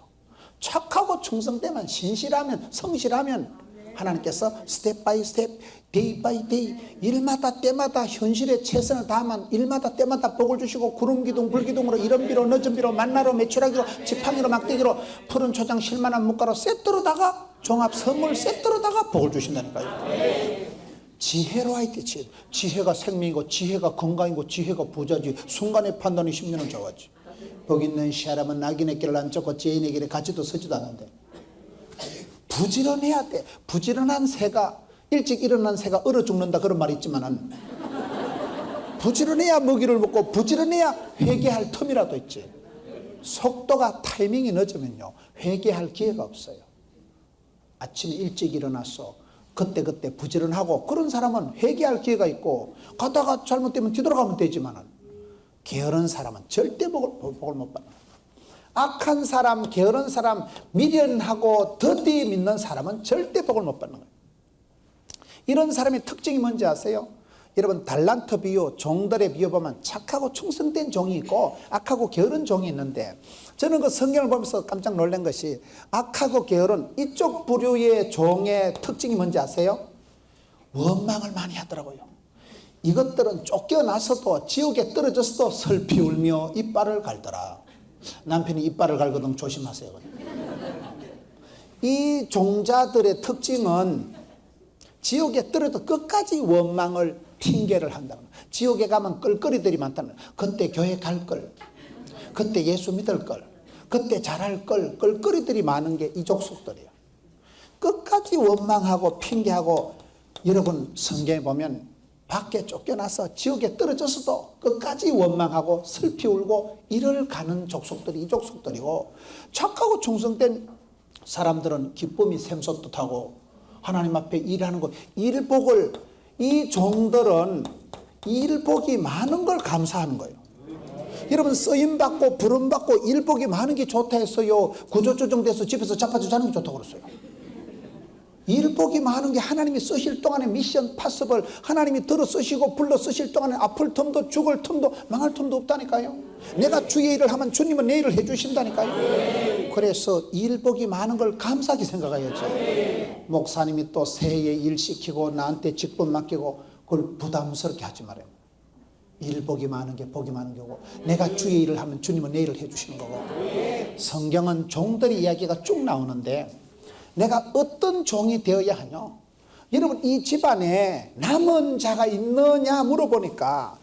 착하고 충성되면 신실하면 성실하면 하나님께서 스텝 바이 스텝 데이 바이 데이 일마다 때마다 현실에 최선을 다하면 일마다 때마다 복을 주시고 구름기둥 불기둥으로 이른비로 늦은비로 만나로 매출하기로 지팡이로 막대기로 푸른 초장 실만한 물가로 세트로다가 종합 선물 세트로다가 복을 주신다니까요. 지혜로 하이때 지혜가 생명이고 지혜가 건강이고 지혜가 부자지. 순간의 판단이 10년은 좋아지. 복 있는 사람은 낙인의 길을 안 쫓고 죄인의 길에 같이도 서지도 않는데 부지런해야 돼. 부지런한 새가, 일찍 일어난 새가 얼어 죽는다 그런 말이 있지만은 부지런해야 먹이를 먹고 부지런해야 회개할 틈이라도 있지. 속도가 타이밍이 늦으면요 회개할 기회가 없어요. 아침에 일찍 일어나서 그때 부지런하고 그런 사람은 회개할 기회가 있고, 가다가 잘못되면 뒤돌아가면 되지만은 게으른 사람은 절대 복을 못 받는 거예요. 악한 사람, 게으른 사람, 미련하고 더디 믿는 사람은 절대 복을 못 받는 거예요. 이런 사람의 특징이 뭔지 아세요? 여러분, 달란트 비유, 종들의 비유 보면 착하고 충성된 종이 있고 악하고 게으른 종이 있는데, 저는 그 성경을 보면서 깜짝 놀란 것이, 악하고 게으른 이쪽 부류의 종의 특징이 뭔지 아세요? 원망을 많이 하더라고요. 이것들은 쫓겨나서도 지옥에 떨어졌어도 슬피 울며 이빨을 갈더라. 남편이 이빨을 갈거든 조심하세요. 이 종자들의 특징은 지옥에 떨어져 끝까지 원망을 핑계를 한다는 거예요. 지옥에 가면 끌거리들이 많다는 거예요. 그때 교회 갈 걸, 그때 예수 믿을 걸, 그때 잘할 걸, 끌거리들이 많은 게 이 족속들이에요. 끝까지 원망하고 핑계하고, 여러분 성경에 보면 밖에 쫓겨나서 지옥에 떨어졌어도 끝까지 원망하고 슬피 울고 이를 가는 족속들이 이 족속들이고, 착하고 충성된 사람들은 기쁨이 샘솟듯하고 하나님 앞에 일하는 것, 일복을, 이 종들은 일복이 많은 걸 감사하는 거예요. 여러분, 쓰임받고 부름받고 일복이 많은 게 좋다 했어요? 구조조정돼서 집에서 자빠져 자는 게 좋다고 그랬어요? 일복이 많은 게 하나님이 쓰실 동안에 미션 파서블, 하나님이 들어 쓰시고 불러 쓰실 동안에 아플 틈도 죽을 틈도 망할 틈도 없다니까요. 내가 주의 일을 하면 주님은 내 일을 해주신다니까요. 그래서 일복이 많은 걸 감사하게 생각해야죠. 목사님이 또 새해 일 시키고 나한테 직분 맡기고 그걸 부담스럽게 하지 말아요. 일복이 많은 게 복이 많은 거고, 내가 주의 일을 하면 주님은 내 일을 해주시는 거고. 성경은 종들의 이야기가 쭉 나오는데, 내가 어떤 종이 되어야 하냐? 여러분, 이 집안에 남은 자가 있느냐 물어보니까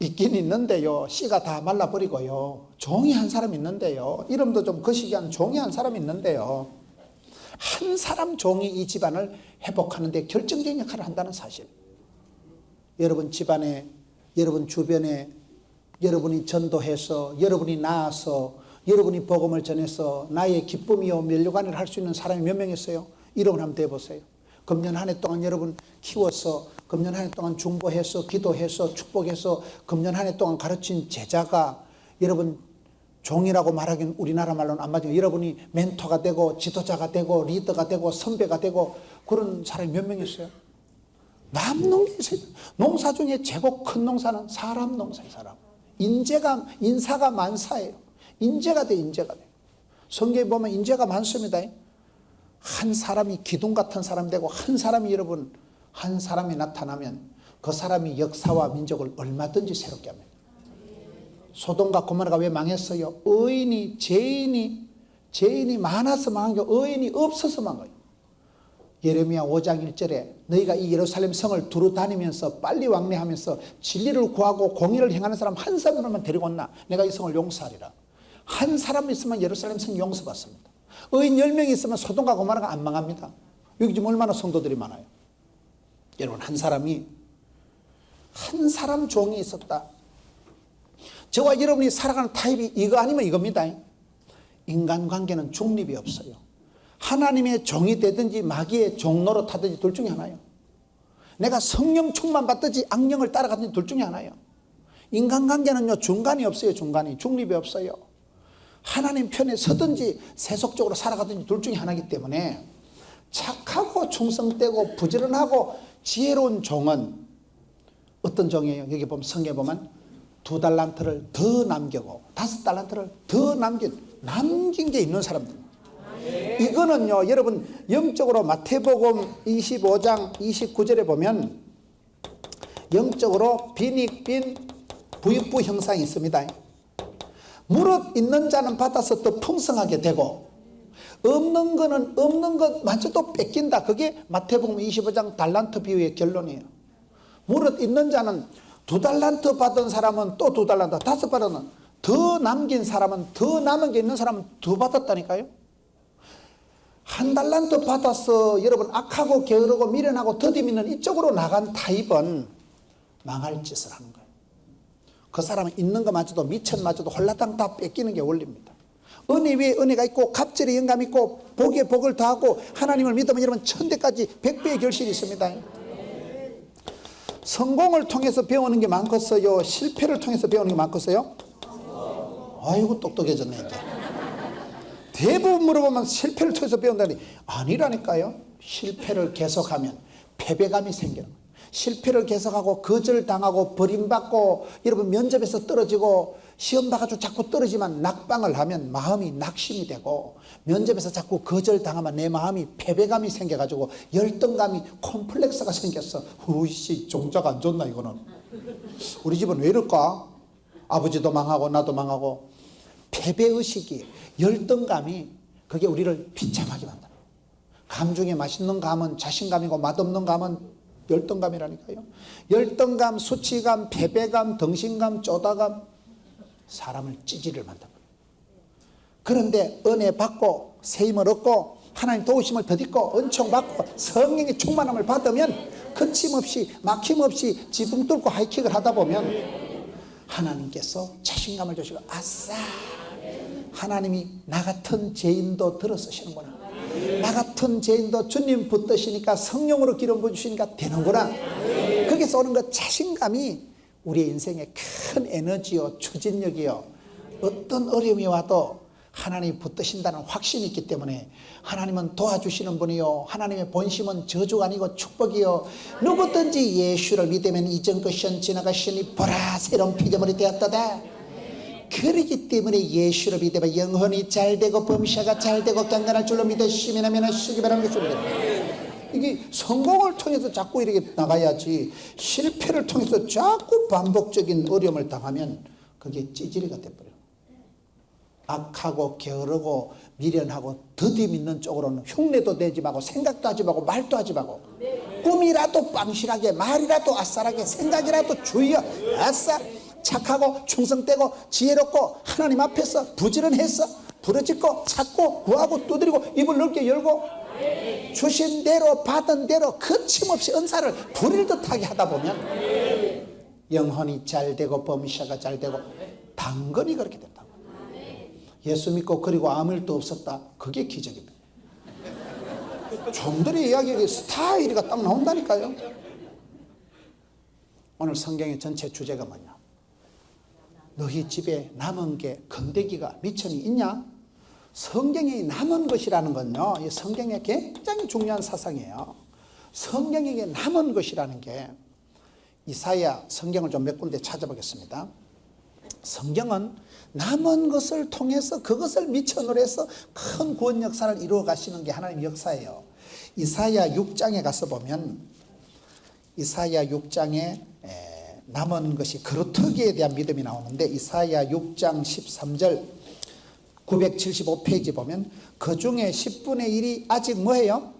있긴 있는데요, 씨가 다 말라버리고요, 종이 한 사람 있는데요, 이름도 좀 거시기한 종이 한 사람 있는데요, 한 사람 종이 이 집안을 회복하는 데 결정적인 역할을 한다는 사실. 여러분 집안에, 여러분 주변에, 여러분이 전도해서, 여러분이 나아서, 여러분이 복음을 전해서 나의 기쁨이요 면류관을 할 수 있는 사람이 몇 명 있어요? 이름을 한번 대보세요. 금년 한 해 동안 여러분 키워서, 금년 한 해 동안 중보해서, 기도해서, 축복해서, 금년 한 해 동안 가르친 제자가, 여러분 종이라고 말하기는 우리나라 말로는 안 맞아요. 여러분이 멘토가 되고 지도자가 되고 리더가 되고 선배가 되고 그런 사람이 몇 명 있어요? 농사 중에 최고 큰 농사는 사람 농사예요. 사람. 인사가 만사예요. 인재가 돼, 인재가 돼. 성경에 보면 인재가 많습니다. 한 사람이 기둥 같은 사람 되고, 한 사람이, 여러분, 한 사람이 나타나면 그 사람이 역사와 민족을 얼마든지 새롭게 합니다. 소돔과 고모라가 왜 망했어요? 죄인이 많아서 망한 게 의인이 없어서 망한 거예요. 예레미야 5장 1절에 너희가 이 예루살렘 성을 두루 다니면서 빨리 왕래하면서 진리를 구하고 공의를 행하는 사람 한 사람만 데리고 온나 내가 이 성을 용서하리라. 한 사람 있으면 예루살렘 성 용서받습니다. 의인 10명이 있으면 소돔과 고모라가 안 망합니다. 여기 지금 얼마나 성도들이 많아요. 여러분, 한 사람 종이 있었다. 저와 여러분이 살아가는 타입이 이거 아니면 이겁니다. 인간관계는 중립이 없어요. 하나님의 종이 되든지 마귀의 종로로 타든지 둘 중에 하나예요. 내가 성령 충만 받든지 악령을 따라가든지 둘 중에 하나예요. 인간관계는요 중간이 없어요. 중립이 없어요. 하나님 편에 서든지 세속적으로 살아가든지 둘 중에 하나이기 때문에 착하고 충성되고 부지런하고 지혜로운 종은 어떤 종이에요? 여기 보면 성경에 보면 2달란트를 더 남기고 5달란트를 더 남긴 게 있는 사람들. 이거는요 여러분 영적으로 마태복음 25장 29절에 보면 영적으로 빈익빈 부익부 형상이 있습니다. 무릇 있는 자는 받아서 더 풍성하게 되고 없는 거는 없는 것마저 또 뺏긴다. 그게 마태복음 25장 달란트 비유의 결론이에요. 무릇 있는 자는 2달란트 받은 사람은 또 2달란트, 5 받은 더 남긴 사람은 더 남은 게 있는 사람은 더 받았다니까요. 한 달란트 받아서 여러분 악하고 게으르고 미련하고 더디미는 이쪽으로 나간 타입은 망할 짓을 하는 거예요. 그 사람은 있는 것마저도 미천마저도 홀라당 다 뺏기는 게 원리입니다. 은혜 위에 은혜가 있고 갑절에 영감이 있고 복에 복을 더하고 하나님을 믿으면 여러분 천대까지 100배의 결실이 있습니다. 성공을 통해서 배우는 게 많겠어요? 실패를 통해서 배우는 게 많겠어요? 아이고 똑똑해졌네 이제. 대부분 물어보면 실패를 통해서 배운다니 아니라니까요. 실패를 계속하면 패배감이 생겨요. 실패를 계속하고 거절당하고 버림받고 여러분 면접에서 떨어지고 시험 봐가지고 자꾸 떨어지만 낙방을 하면 마음이 낙심이 되고 면접에서 자꾸 거절당하면 내 마음이 패배감이 생겨가지고 열등감이 콤플렉스가 생겼어. 우이씨 종자가 안 좋나 이거는. 우리 집은 왜 이럴까? 아버지도 망하고 나도 망하고 패배의식이 열등감이 그게 우리를 비참하게 만들어요. 감 중에 맛있는 감은 자신감이고 맛없는 감은 열등감이라니까요. 열등감, 수치감, 패배감, 덩신감, 쪼다감 사람을 찌질을 만듭니다. 그런데 은혜 받고 세임을 얻고 하나님 도우심을 덧입고 은총 받고 성령의 충만함을 받으면 거침없이 막힘없이 지붕 뚫고 하이킥을 하다 보면 하나님께서 자신감을 주시고 아싸 하나님이 나 같은 죄인도 들어서시는구나. 나 같은 죄인도 주님 붙드시니까 성령으로 기름 부어주시니까 되는구나. 거기서 오는 그 자신감이 우리의 인생에 큰 에너지요 추진력이요 어떤 어려움이 와도 하나님이 붙드신다는 확신이 있기 때문에 하나님은 도와주시는 분이요 하나님의 본심은 저주가 아니고 축복이요 누구든지 예수를 믿으면 이전 것은 지나가시니 보라 새로운 피조물이 되었다다. 그러기 때문에 예수를 믿으면 영혼이 잘되고 범사가 잘되고 강건할 줄로 믿으시면 하면 하시기 바라는 것입니다. 이게 성공을 통해서 자꾸 이렇게 나가야지 실패를 통해서 자꾸 반복적인 어려움을 당하면 그게 찌질이가 돼버려요. 악하고 게으르고 미련하고 더디 믿는 쪽으로는 흉내도 내지 말고 생각도 하지 말고 말도 하지 말고 꿈이라도 빵실하게 말이라도 아싸라게 생각이라도 주의여 아싸 착하고 충성되고 지혜롭고 하나님 앞에서 부지런해서 부르짖고 찾고 구하고 두드리고 입을 넓게 열고 주신 대로 받은 대로 거침없이 은사를 부릴 듯하게 하다 보면 영혼이 잘되고 범사가 잘되고 당근이 그렇게 된다고. 예수 믿고 그리고 아무 일도 없었다. 그게 기적입니다. 좀들의 이야기에 스타일이가 딱 나온다니까요. 오늘 성경의 전체 주제가 뭐냐? 너희 집에 남은 게 건더기가 미천이 있냐? 성경에 남은 것이라는 건요, 이 성경에 굉장히 중요한 사상이에요. 성경에게 남은 것이라는 게 이사야 성경을 좀 몇 군데 찾아보겠습니다. 성경은 남은 것을 통해서 그것을 미천으로 해서 큰 구원 역사를 이루어 가시는 게 하나님의 역사예요. 이사야 6장에 가서 보면 이사야 6장에 남은 것이 그루터기에 대한 믿음이 나오는데 이사야 6장 13절 975페이지 보면 그 중에 10분의 1이 아직 뭐예요?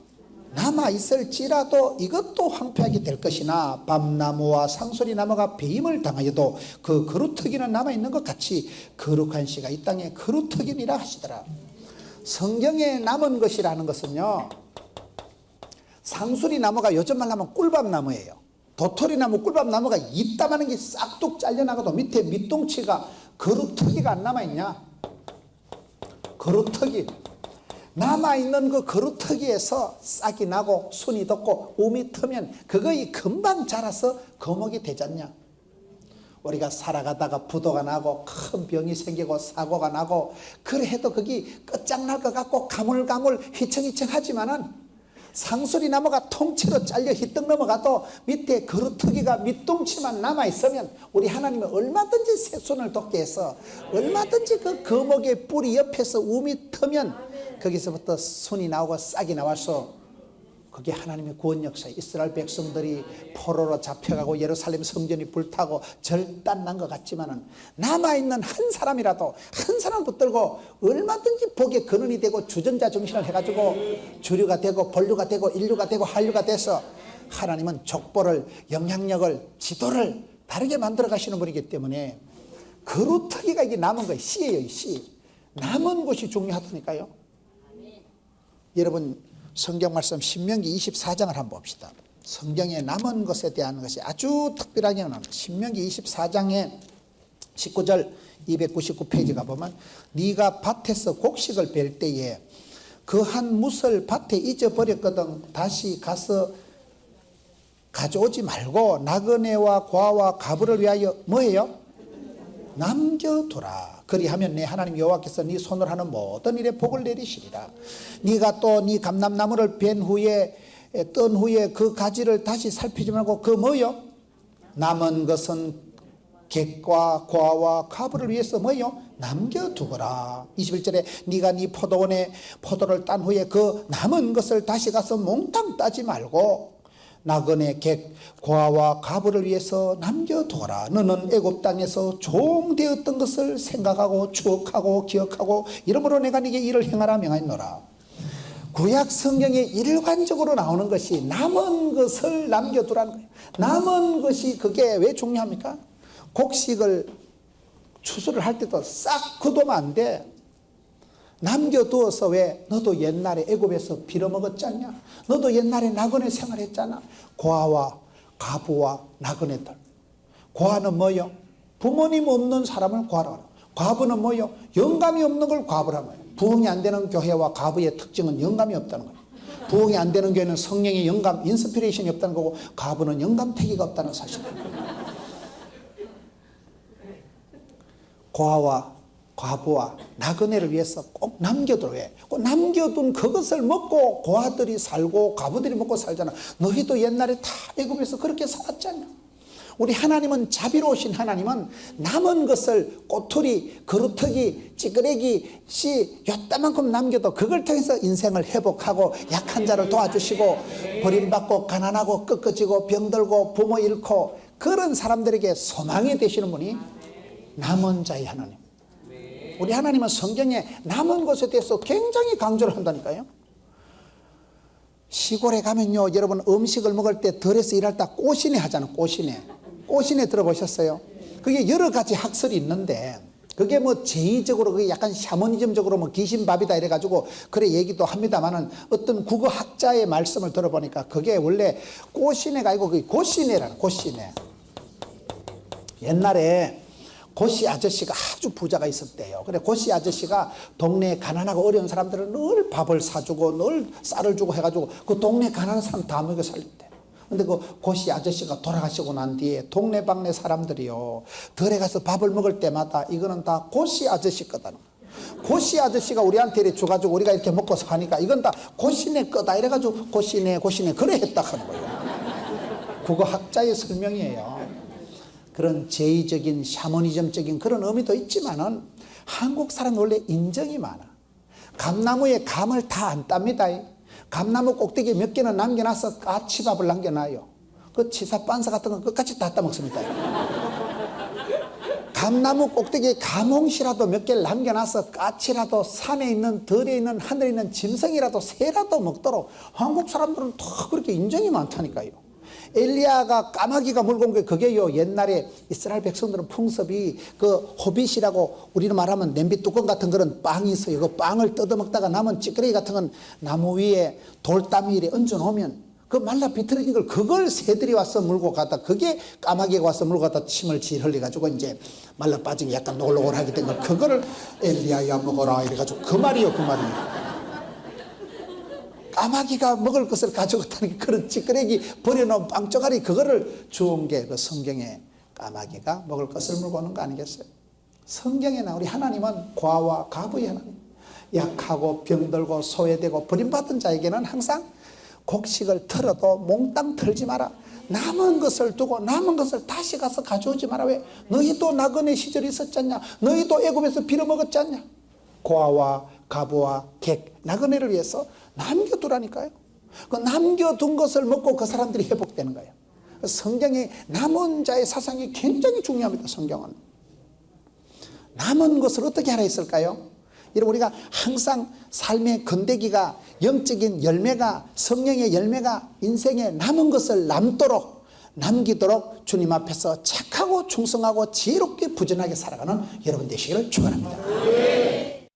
남아있을지라도 이것도 황폐하게 될 것이나 밤나무와 상소리나무가 배임을 당하여도 그 그루터기는 남아있는 것 같이 거룩한 씨가 이 땅에 그루터기니라 하시더라. 성경에 남은 것이라는 것은요 상수리나무가 요즘 말로 하면 꿀밤나무예요. 도토리나무 꿀밤나무가 이따만한 게 싹둑 잘려나가도 밑에 밑동치가 그루터기가 안 남아있냐? 그루터기 남아있는 그 그루터기에서 싹이 나고 순이 돋고 움이 트면 그거이 금방 자라서 거목이 되지 않냐? 우리가 살아가다가 부도가 나고 큰 병이 생기고 사고가 나고 그래도 그게 끝장날 것 같고 가물가물 휘청휘청하지만은 상수리나무가 통째로 잘려 휘떡 넘어가도 밑에 그루터기가 밑동치만 남아있으면 우리 하나님은 얼마든지 새손을 돋게 해서 얼마든지 그 거목의 뿌리 옆에서 움이 트면 거기서부터 순이 나오고 싹이 나와서 그게 하나님의 구원 역사에 이스라엘 백성들이 포로로 잡혀가고 예루살렘 성전이 불타고 절단난 것 같지만은 남아있는 한 사람이라도 한 사람 붙들고 얼마든지 복의 근원이 되고 주전자 정신을 해가지고 주류가 되고 본류가 되고 인류가 되고 한류가 돼서 하나님은 족보를 영향력을 지도를 다르게 만들어 가시는 분이기 때문에 그루터기가 이게 남은 거예요. 씨예요. 씨. 남은 것이 중요하다니까요. 여러분 성경 말씀 신명기 24장을 한번 봅시다. 성경에 남은 것에 대한 것이 아주 특별하게 나옵니다. 신명기 24장에 19절 299페이지가 보면 네가 밭에서 곡식을 벨 때에 그 한 뭇을 밭에 잊어버렸거든 다시 가서 가져오지 말고 나그네와 고아와 가부를 위하여 뭐해요? 남겨두라. 그리하면 내 하나님 여호와께서 네 손을 하는 모든 일에 복을 내리시리라. 네가 또 네 감람나무를 벤 후에 뜬 후에 그 가지를 다시 살피지 말고 그 뭐요? 남은 것은 객과 고아와 가부를 위해서 뭐요? 남겨두거라. 21절에 네가 네 포도원에 포도를 딴 후에 그 남은 것을 다시 가서 몽땅 따지 말고 나그네 객 고아와 가부를 위해서 남겨두어라. 너는 애굽 땅에서 종되었던 것을 생각하고 추억하고 기억하고 이러므로 내가 네게 이를 행하라 명하노라. 구약 성경에 일관적으로 나오는 것이 남은 것을 남겨두라는 거예요. 남은 것이 그게 왜 중요합니까? 곡식을 추수를 할 때도 싹 거두면 안 돼. 남겨두어서 왜? 너도 옛날에 애굽에서 빌어먹었지 않냐? 너도 옛날에 나그네 생활했잖아. 고아와 가부와 나그네들. 고아는 뭐요? 부모님 없는 사람을 고아라고 하고, 과부는 뭐요? 영감이 없는 걸 과부라고 해요. 부흥이 안 되는 교회와 과부의 특징은 영감이 없다는 거예요. 부흥이 안 되는 교회는 성령의 영감, 인스피레이션이 없다는 거고, 과부는 영감태기가 없다는 사실입니다. 고아와 과부와 나그네를 위해서 꼭 남겨둬. 왜? 꼭 남겨둔 그것을 먹고 고아들이 살고 과부들이 먹고 살잖아. 너희도 옛날에 다 애굽에서 그렇게 살았잖아. 우리 하나님은 자비로우신 하나님은 남은 것을 꼬투리, 그루터기, 찌끄레기, 씨 요따만큼 남겨도 그걸 통해서 인생을 회복하고 약한 자를 도와주시고 버림받고 가난하고 꺾어지고 병들고 부모 잃고 그런 사람들에게 소망이 되시는 분이 남은 자의 하나님. 우리 하나님은 성경에 남은 것에 대해서 굉장히 강조를 한다니까요. 시골에 가면요, 여러분 음식을 먹을 때 덜해서 일할 때 꼬시내 하잖아요. 꼬시내 들어보셨어요? 그게 여러 가지 학설이 있는데 그게 뭐 제의적으로 그게 약간 샤머니즘적으로 뭐 귀신밥이다 이래가지고 그래 얘기도 합니다만은 어떤 국어학자의 말씀을 들어보니까 그게 원래 꼬시내가 아니고 그게 고시내라는 고시내. 옛날에 고씨 아저씨가 아주 부자가 있었대요. 그래 고씨 아저씨가 동네에 가난하고 어려운 사람들은 늘 밥을 사주고 늘 쌀을 주고 해가지고 그 동네 가난한 사람 다 먹여 살렸대. 근데 그 고씨 아저씨가 돌아가시고 난 뒤에 동네방네 사람들이요 덜에 가서 밥을 먹을 때마다 이거는 다 고씨 아저씨 거다는 거야. 고씨 아저씨가 우리한테 이렇게 줘가지고 우리가 이렇게 먹고 사니까 이건 다 고씨네 거다 이래가지고 고씨네 그래 했다 하는 거예요. 국어학자의 설명이에요. 그런 제의적인 샤머니즘적인 그런 의미도 있지만은 한국 사람은 원래 인정이 많아. 감나무에 감을 다 안 땁니다. 감나무 꼭대기 몇 개는 남겨놔서 까치밥을 남겨놔요. 그 치사 반사 같은 거 끝까지 다 따먹습니다. 감나무 꼭대기에 감홍시라도 몇 개를 남겨놔서 까치라도 산에 있는 들에 있는 하늘에 있는 짐승이라도 새라도 먹도록 한국 사람들은 다 그렇게 인정이 많다니까요. 엘리야가 까마귀가 물고 온 게 그게요. 옛날에 이스라엘 백성들은 풍습이 그 호빗이라고 우리는 말하면 냄비 뚜껑 같은 그런 빵이 있어요. 그 빵을 뜯어먹다가 남은 찌끄레기 같은 건 나무 위에 돌담 위에 얹어 놓으면 그 말라 비틀어진 걸 그걸 새들이 와서 물고 가다 그게 까마귀가 와서 물고 가다 침을 질 흘려가지고 이제 말라 빠진 게 약간 노골노골하게 된 걸 그거를 엘리야야 먹어라 이래가지고 그 말이요. 까마귀가 먹을 것을 가져갔다는 게 그런 찌끄레기 버려놓은 빵쪼가리 그거를 주운 게 그 성경에 까마귀가 먹을 것을 물고 오는 거 아니겠어요? 성경에 나 우리 하나님은 고아와 가부의 하나님, 약하고 병들고 소외되고 버림받은 자에게는 항상 곡식을 털어도 몽땅 털지 마라. 남은 것을 두고 남은 것을 다시 가서 가져오지 마라. 왜? 너희도 나그네 시절이 있었지 않냐? 너희도 애굽에서 빌어먹었지 않냐? 고아와 가부와 객, 나그네를 위해서 남겨두라니까요. 그 남겨둔 것을 먹고 그 사람들이 회복되는 거예요. 성경의 남은 자의 사상이 굉장히 중요합니다. 성경은 남은 것을 어떻게 하라 했을까요? 여러분 우리가 항상 삶의 건더기가 영적인 열매가 성령의 열매가 인생에 남은 것을 남기도록 주님 앞에서 착하고 충성하고 지혜롭게 부전하게 살아가는 여러분 되시기를 축원합니다.